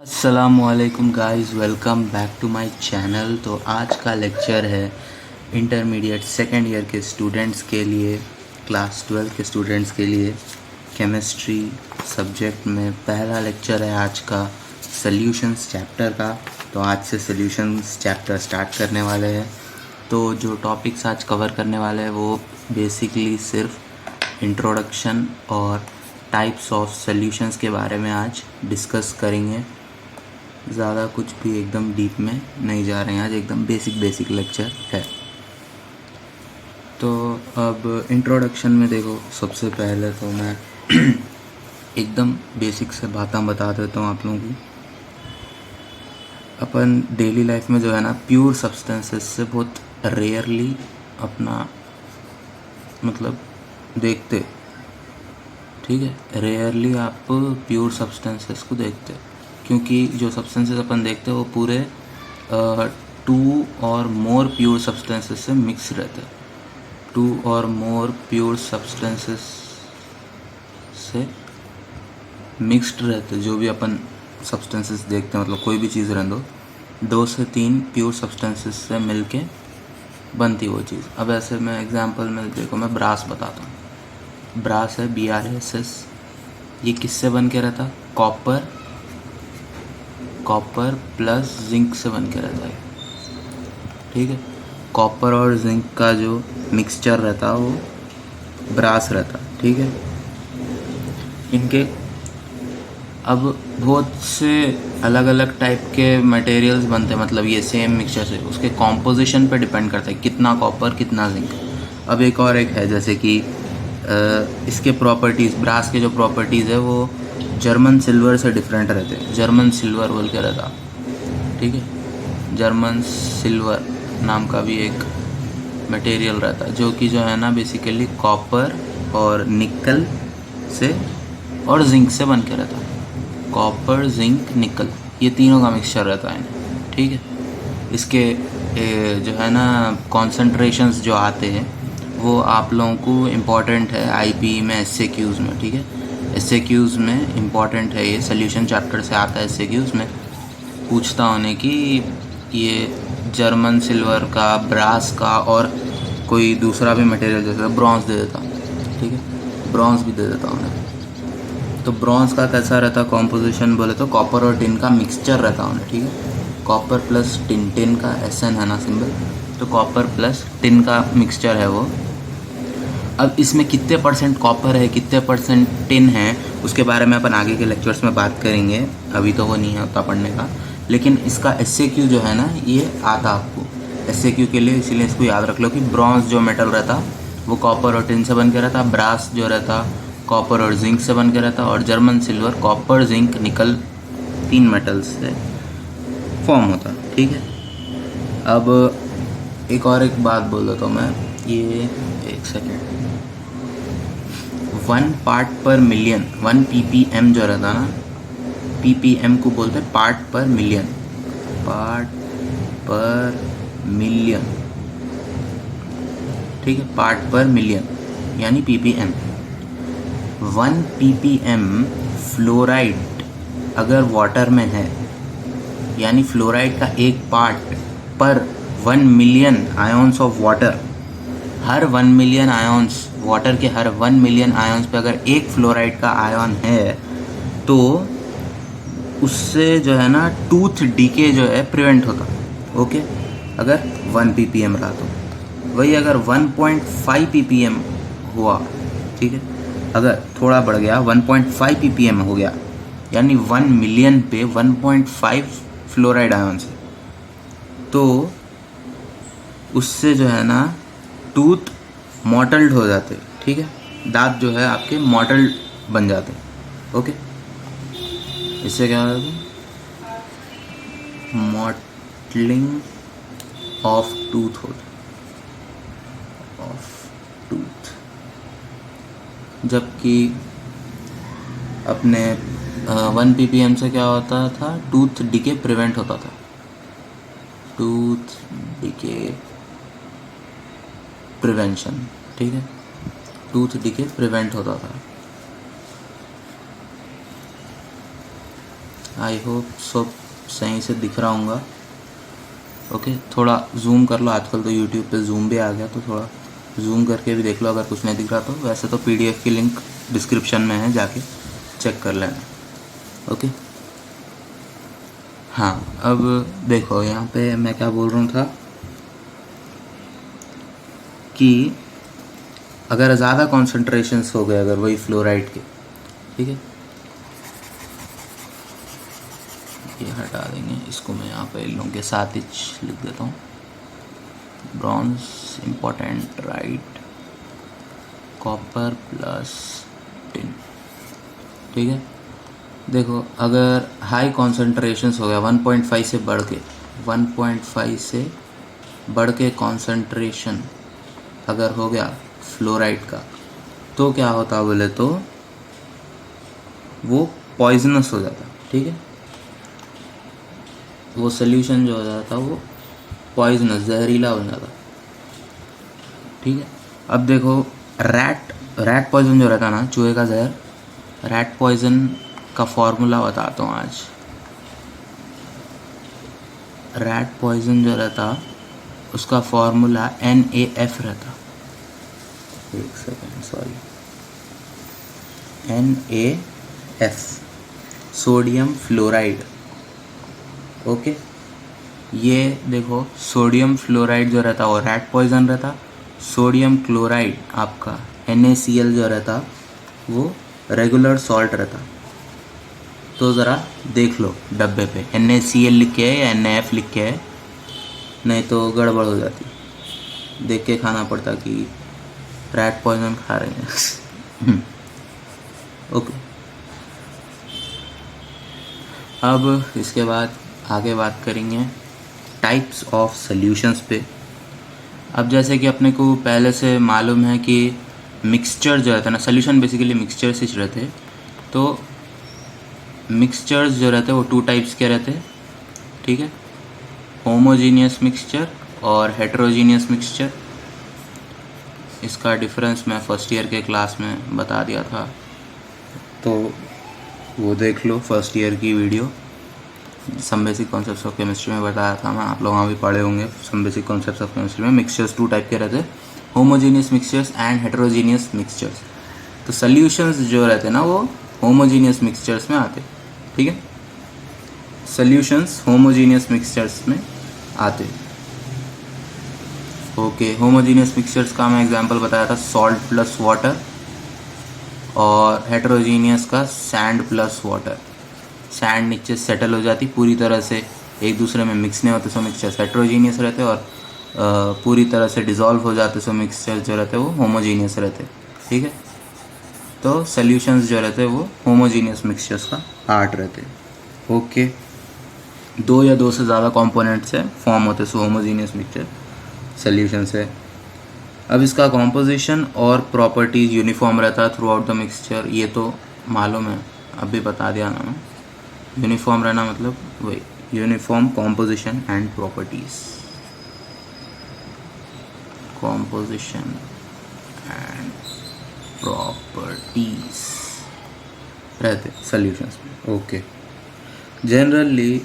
अस्सलामुअलैकुम guys, welcome back to my channel. तो आज का लेक्चर है इंटरमीडिएट सेकेंड ईयर के स्टूडेंट्स के लिए, क्लास 12 के स्टूडेंट्स के लिए। केमिस्ट्री सब्जेक्ट में पहला लेक्चर है आज का सॉल्यूशंस चैप्टर का। तो आज से सॉल्यूशंस चैप्टर स्टार्ट करने वाले हैं। तो जो टॉपिक्स आज कवर करने वाले हैं वो बेसिकली सिर्फ इंट्रोडक्शन और टाइप्स ऑफ सॉल्यूशंस के बारे में आज डिस्कस करेंगे। ज़्यादा कुछ भी एकदम डीप में नहीं जा रहे हैं, आज एकदम बेसिक लेक्चर है। तो अब इंट्रोडक्शन में देखो, सबसे पहले तो मैं एकदम बेसिक से बातें बता देता हूँ आप लोगों को। अपन डेली लाइफ में जो है ना, प्योर सब्सटेंसेस से बहुत रेयरली अपना मतलब देखते, ठीक है। रेयरली आप प्योर सब्सटेंसेस को देखते, क्योंकि जो सब्सटेंसेस अपन देखते हैं वो पूरे 2 और मोर प्योर सब्सटेंसेस से मिक्स रहते हैं। 2 और मोर प्योर सब्सटेंसेस से मिक्स्ड रहते, जो भी अपन सब्सटेंसेस देखते हैं, मतलब कोई भी चीज़ रहने दो, 2 से 3 प्योर सब्सटेंसेस से मिलके बनती वो चीज़। अब ऐसे मैं एग्जांपल में देखो, मैं ब्रास बताता हूँ। ब्रास है, BRASS। ये किससे बन के रहता? कॉपर प्लस जिंक से बन के रहता है, ठीक है। कॉपर और जिंक का जो मिक्सचर रहता है वो ब्रास रहता, ठीक है। इनके अब बहुत से अलग अलग टाइप के मटेरियल्स बनते हैं, मतलब ये सेम मिक्सचर से उसके कॉम्पोजिशन पे डिपेंड करता है, कितना कॉपर कितना जिंक। अब एक है, जैसे कि इसके प्रॉपर्टीज़, ब्रास के जो प्रॉपर्टीज़ है वो जर्मन सिल्वर से डिफरेंट रहते हैं। जर्मन सिल्वर बोल के रहता, ठीक है। जर्मन सिल्वर नाम का भी एक मटेरियल रहता है, जो कि जो है ना बेसिकली कॉपर और निकल से और जिंक से बन के रहता है। कॉपर, जिंक, निकल, ये तीनों का मिक्सचर रहता है, ठीक है। इसके जो है ना कॉन्सेंट्रेशंस जो आते हैं वो आप लोगों को इम्पॉर्टेंट है IPE में, SAQs में, ठीक है। SAQs में इम्पॉर्टेंट है, ये सोल्यूशन चैप्टर से आता है। SAQs में पूछता होने कि ये जर्मन सिल्वर का, ब्रास का और कोई दूसरा भी मटेरियल जैसे ब्रॉन्ज दे देता, ठीक है। ब्रॉन्ज भी दे देता उन्हें। तो ब्रॉन्ज का कैसा रहता कॉम्पोजिशन बोले तो कॉपर और टिन का मिक्सचर रहता उन्हें, ठीक है। कॉपर प्लस टिन, टिन का SN है ना सिंबल, तो कॉपर प्लस टिन का मिक्सचर है वो। अब इसमें कितने परसेंट कॉपर है, कितने परसेंट टिन है, उसके बारे में अपन आगे के लेक्चर्स में बात करेंगे। अभी तो वो नहीं होता पढ़ने का, लेकिन इसका SAQ जो है ना ये आता आपको SAQ के लिए, इसीलिए इसको याद रख लो कि ब्रॉन्ज जो मेटल रहता वो कॉपर और टिन से बन के रहता, ब्रास जो रहता कॉपर और जिंक से बन के रहता, और जर्मन सिल्वर कॉपर, जिंक, निकल, 3 मेटल्स से फॉर्म होता, ठीक है। अब एक बात बोल देता हूँ मैं, ये एक सेकेंड। 1 पार्ट पर मिलियन, 1 ppm जो रहता ना, ppm को बोलते हैं पार्ट पर मिलियन। पार्ट पर मिलियन, ठीक है। पार्ट पर मिलियन यानी ppm। 1 ppm फ्लोराइड अगर वाटर में है, यानी फ्लोराइड का एक पार्ट पर 1 million ions of water, her 1 million ions water के, हर 1 मिलियन आयोन्स पे अगर एक फ्लोराइड का आयोन है तो उससे जो है ना टूथ डीके जो है प्रिवेंट होता, ओके। अगर 1 ppm रहा तो वही, अगर 1.5 ppm हुआ, ठीक है, अगर थोड़ा बढ़ गया 1.5 ppm हो गया, यानी 1 मिलियन पे 1.5 फ्लोराइड आयोन्स, तो उससे जो है ना टूथ मॉटल्ड हो जाते, ठीक है। दांत जो है आपके मॉटल्ड बन जाते, ओके। इससे क्या होता है? मॉटलिंग ऑफ टूथ होता, ऑफ टूथ। जबकि अपने 1 ppm से क्या होता था, टूथ डिके प्रिवेंट होता था। टूथ डिके प्रिवेंशन, ठीक है। टूथ डिके प्रिवेंट होता था। आई होप सब सही से दिख रहा होगा। ओके, थोड़ा जूम कर लो, आजकल तो यूट्यूब पे जूम भी आ गया, तो थोड़ा जूम करके भी देख लो अगर कुछ नहीं दिख रहा तो। वैसे तो पीडीएफ की लिंक डिस्क्रिप्शन में है, जाके चेक कर लेना। ओके, हाँ अब देखो यहाँ पे मैं क्या बोल रहा था कि अगर ज़्यादा कॉन्सेंट्रेशंस हो गए अगर वही फ्लोराइड के, ठीक है, ये हटा देंगे इसको, मैं यहाँ पे इन लोगों के साथ ही लिख देता हूँ। Bronze important, right, copper plus tin, ठीक है। देखो अगर हाई कॉन्सेंट्रेशंस हो गया 1.5 से बढ़ के, 1.5 से बढ़ के कॉन्सेंट्रेशन अगर हो गया फ्लोराइड का, तो क्या होता बोले तो वो पॉइजनस हो जाता, ठीक है। वो सोल्यूशन जो हो जाता वो पॉइजनस, जहरीला हो जाता, ठीक है। अब देखो रैट पॉइजन जो रहता ना, चूहे का जहर, रैट पॉइजन का फॉर्मूला बताता हूँ आज। रैट पॉइजन जो रहता उसका फॉर्मूला NaF रहता, एक second sorry, NaF, sodium fluoride. Okay, ये देखो सोडियम फ्लोराइड जो रहता वो रैट पॉइजन रहता, सोडियम क्लोराइड आपका NaCl जो रहता वो रेगुलर सॉल्ट रहता। तो ज़रा देख लो डब्बे पे NaCl लिख के है या NaF लिख के है, नहीं तो गड़बड़ हो जाती, देख के खाना पड़ता कि रैट पॉइजन खा रहे हैं। ओके, अब इसके बाद आगे बात करेंगे टाइप्स ऑफ सॉल्यूशंस पे। अब जैसे कि अपने को पहले से मालूम है कि मिक्सचर जो रहता है ना, सॉल्यूशन बेसिकली मिक्सचर्स ही रहते हैं। तो मिक्सचर्स जो रहते हैं वो 2 टाइप्स के रहते हैं, ठीक है, होमोजीनियस मिक्सचर और हेटेरोजीनियस मिक्सचर। इसका डिफरेंस मैं फर्स्ट ईयर के क्लास में बता दिया था, तो वो देख लो फर्स्ट ईयर की video, some basic concepts of chemistry में बताया था मैं, आप लोग वहाँ भी पढ़े होंगे। Some basic concepts of chemistry में मिक्सचर्स 2 टाइप के रहते हैं, homogeneous mixtures and heterogeneous mixtures. तो सॉल्यूशंस जो रहते हैं ना वो होमोजीनियस मिक्सचर्स में आते, ठीक है, सॉल्यूशंस होमोजीनियस मिक्सचर्स में आते। ओके, होमोजीनियस मिक्सचर्स का मैं एग्जांपल बताया था सॉल्ट प्लस वाटर, और हेटेरोजीनियस का सैंड प्लस वाटर। सैंड नीचे सेटल हो जाती, पूरी तरह से एक दूसरे में मिक्स नहीं होते, सो मिक्सचर्स हेटेरोजीनियस रहते, और पूरी तरह से डिज़ोल्व हो जाते, सो मिक्सचर्स जो रहते वो होमोजीनियस रहते, ठीक है। तो सॉल्यूशंस जो रहते वो होमोजीनियस मिक्सचर्स का पार्ट रहते। ओके, 2 या 2 से ज़्यादा कंपोनेंट से फॉर्म होते, सो होमोजीनियस मिक्सचर सॉल्यूशन से। अब इसका कॉम्पोजिशन और प्रॉपर्टीज़ यूनिफॉर्म रहता है थ्रू आउट द मिक्सचर, ये तो मालूम है, अभी बता दिया ना मैं। यूनिफॉर्म रहना मतलब वही, uniform composition and properties, composition and properties रहते सॉल्यूशंस में। ओके, जनरली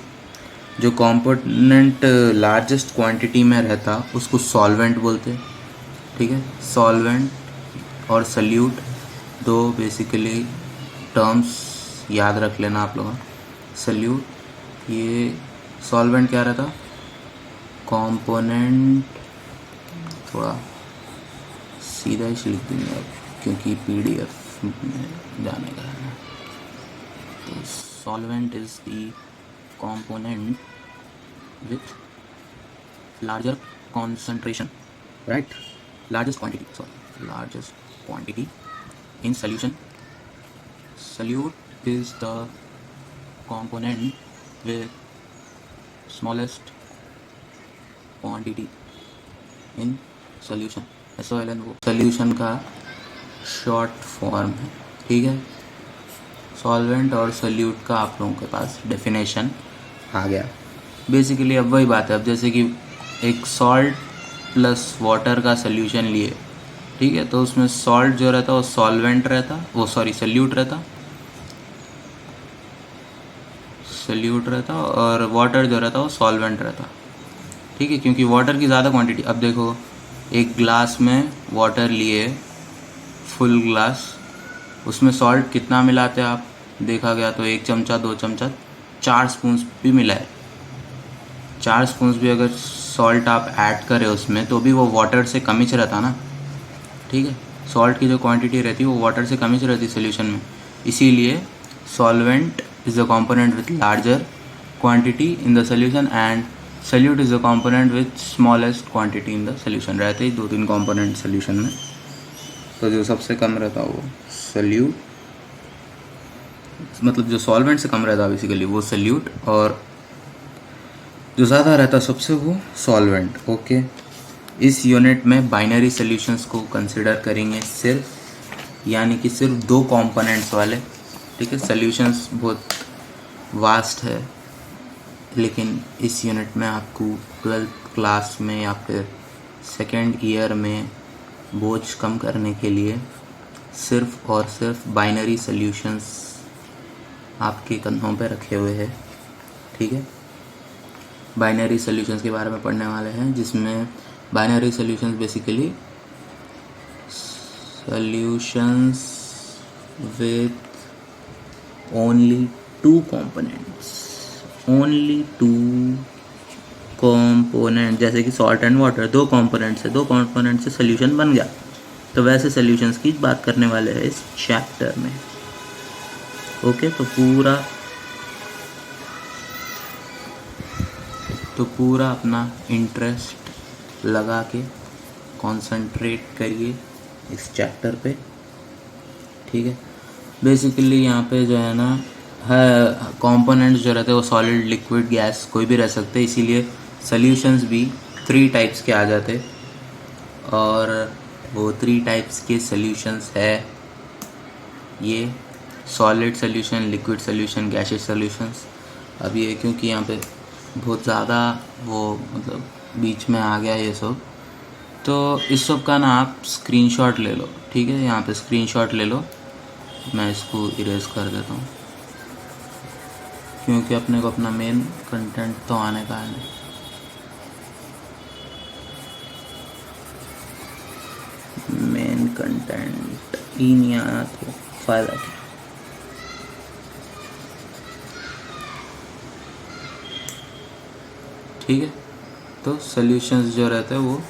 जो कंपोनेंट लार्जेस्ट क्वांटिटी में रहता उसको सॉल्वेंट बोलते, ठीक है। सॉल्वेंट और सल्यूट 2 बेसिकली टर्म्स याद रख लेना आप लोग। सल्यूट, ये सॉल्वेंट क्या रहता, कंपोनेंट, थोड़ा सीधा ही लिख देंगे अब क्योंकि PDF में जाने का है। तो solvent is the component with larger concentration, right, largest quantity in solution. Solute is the component with smallest quantity in solution. SOLN वो solution का short form है, ठीक है। सॉल्वेंट और सल्यूट का आप लोगों के पास डेफिनेशन आ गया। बेसिकली अब वही बात है, अब जैसे कि एक सॉल्ट प्लस वाटर का सल्यूशन लिए, ठीक है, तो उसमें सॉल्ट जो रहता वो सॉल्वेंट रहता, वो सॉरी सल्यूट रहता, सल्यूट रहता और वाटर जो रहता वो सॉल्वेंट रहता, ठीक है, क्योंकि वाटर की ज़्यादा क्वांटिटी। अब देखो एक ग्लास में वाटर लिए, फुल ग्लास, उसमें सॉल्ट कितना मिलाते हैं आप, देखा गया तो 1 चमचा 2 चमचा 4 स्पून भी मिला है। 4 स्पून भी अगर सॉल्ट आप ऐड करें उसमें तो भी वो वाटर से कम ही रहता ना, ठीक है। सॉल्ट की जो क्वांटिटी रहती है वो वाटर से कम ही रहती है सोल्यूशन में, इसीलिए solvent is the component with larger quantity in the solution and solute is the component with smallest quantity in the solution. रहते ही 2-3 कंपोनेंट सोल्यूशन में, तो जो सबसे कम रहता वो सल्यूट, मतलब जो सॉल्वेंट से कम रहता बेसिकली वो सल्यूट, और जो ज़्यादा रहता सबसे वो सॉल्वेंट। ओके, इस यूनिट में बाइनरी सॉल्यूशंस को कंसिडर करेंगे सिर्फ, यानी कि सिर्फ 2 कंपोनेंट्स वाले, ठीक है। सॉल्यूशंस बहुत वास्ट है, लेकिन इस यूनिट में आपको 12th क्लास में या फिर 2nd ईयर में बोझ कम करने के लिए सिर्फ और सिर्फ बाइनरी सॉल्यूशंस आपके कंधों पे रखे हुए हैं, ठीक है। बाइनरी सॉल्यूशंस के बारे में पढ़ने वाले हैं, जिसमें binary solutions basically solutions with only 2 components, only 2 component, जैसे कि सॉल्ट एंड वाटर, 2 कंपोनेंट्स है, 2 कंपोनेंट से सॉल्यूशन बन गया। तो वैसे सॉल्यूशंस की बात करने वाले हैं इस चैप्टर में। ओके, तो पूरा अपना इंटरेस्ट लगा के कंसंट्रेट करिए इस चैप्टर पे, ठीक है। बेसिकली यहाँ पे जो है ना, कंपोनेंट्स जो रहते हैं वो सॉलिड, लिक्विड, गैस कोई भी रह सकते हैं, इसीलिए सॉल्यूशंस भी 3 टाइप्स के आ जाते, और वो 3 टाइप्स के सॉल्यूशंस है ये solid solution, liquid solution, gaseous solutions. अब ये क्योंकि यहाँ पे बहुत ज़्यादा वो मतलब बीच में आ गया ये सब, तो इस सब का ना आप स्क्रीनशॉट ले लो, ठीक है। यहाँ पे स्क्रीनशॉट ले लो, मैं इसको इरेज कर देता हूँ क्योंकि अपने को अपना मेन कंटेंट तो आने का है। मेन कंटेंट ही नहीं आया तो फ़ायदा क्या। ठीक है, तो सॉल्यूशंस जो रहते हैं वो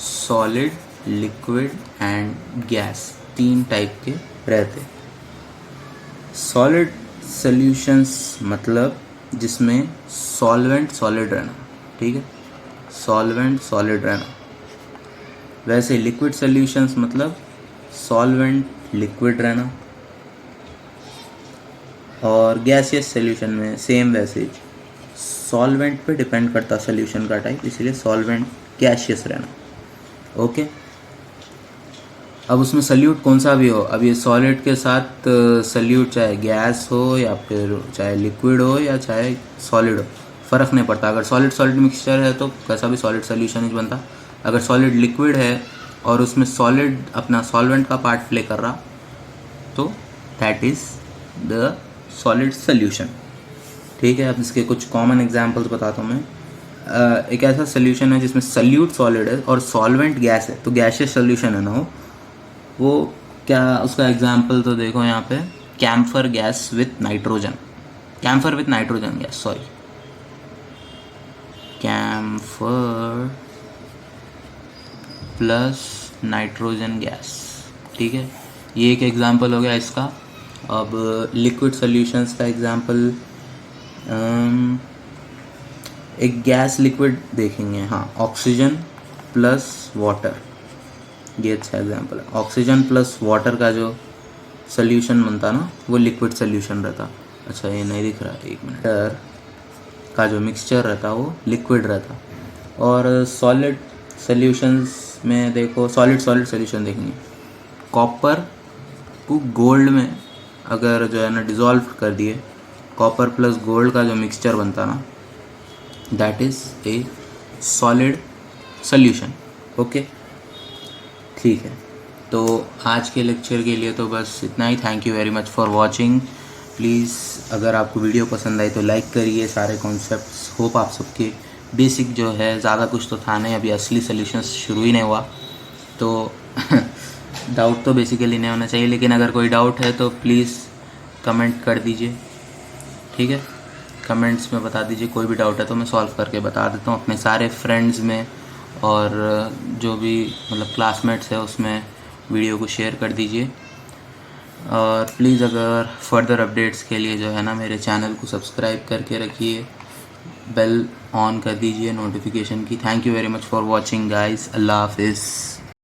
solid, liquid and gas 3 type के रहते। सॉलिड सॉल्यूशंस मतलब जिसमें सॉल्वेंट सॉलिड रहना, ठीक है, सॉल्वेंट सॉलिड रहना। वैसे लिक्विड सॉल्यूशंस मतलब सॉल्वेंट लिक्विड रहना, और गैसियस सॉल्यूशन में सेम वैसे सॉल्वेंट पे डिपेंड करता सॉल्यूशन का टाइप, इसलिए सॉल्वेंट गैसियस रहना। ओके, अब उसमें सल्यूट कौन सा भी हो, अब ये सॉलिड के साथ सल्यूट चाहे गैस हो या फिर चाहे लिक्विड हो या चाहे सॉलिड हो, फ़र्क नहीं पड़ता। अगर सॉलिड सॉलिड मिक्सचर है तो कैसा भी सॉलिड सॉल्यूशन ही बनता। अगर सॉलिड लिक्विड है और उसमें सॉलिड अपना सॉल्वेंट का पार्ट प्ले कर रहा तो that is the solid solution, ठीक है। अब इसके कुछ कॉमन एग्जांपल्स बताता हूँ मैं। एक ऐसा सॉल्यूशन है जिसमें सल्यूट सॉलिड है और सॉल्वेंट गैस है, तो गैसियस सॉल्यूशन है ना वो क्या, उसका एग्जांपल तो देखो यहाँ पे, camphor gas with nitrogen, camphor with nitrogen gas, sorry, camphor plus nitrogen gas, ठीक है। ये एक एग्जांपल हो गया इसका। अब लिक्विड सॉल्यूशंस का एग्जांपल, एक गैस लिक्विड देखेंगे, हाँ, ऑक्सीजन प्लस वाटर, ये अच्छा एग्जांपल है। ऑक्सीजन प्लस वाटर का जो सॉल्यूशन बनता ना वो लिक्विड सॉल्यूशन रहता। अच्छा ये नहीं दिख रहा, 1 मिनट, का जो मिक्सचर रहता वो लिक्विड रहता। और सॉलिड सॉल्यूशंस में देखो, सॉलिड सॉलिड सॉल्यूशन देखेंगे, कॉपर को गोल्ड में अगर जो है ना डिज़ोल्व कर दिए, कॉपर प्लस गोल्ड का जो मिक्सचर बनता ना that is a solid solution. Okay, ठीक है, तो आज के लेक्चर के लिए तो बस इतना ही। Thank you very much for watching please अगर आपको वीडियो पसंद आई तो लाइक करिए। सारे कॉन्सेप्ट्स होप आप सबके बेसिक जो है, ज़्यादा कुछ तो था नहीं, अभी असली सॉल्यूशंस शुरू ही नहीं हुआ तो डाउट तो बेसिकली नहीं होना चाहिए, लेकिन अगर कोई डाउट है तो प्लीज़ कमेंट कर दीजिए, ठीक है। कमेंट्स में बता दीजिए, कोई भी डाउट है तो मैं सॉल्व करके बता देता हूँ अपने सारे फ्रेंड्स में, और जो भी मतलब क्लासमेट्स है उसमें वीडियो को शेयर कर दीजिए। और प्लीज़ अगर फर्दर अपडेट्स के लिए जो है ना, मेरे चैनल को सब्सक्राइब करके रखिए, बेल ऑन कर दीजिए नोटिफिकेशन की। Thank you very much for watching guys. अल्लाह हाफिज़।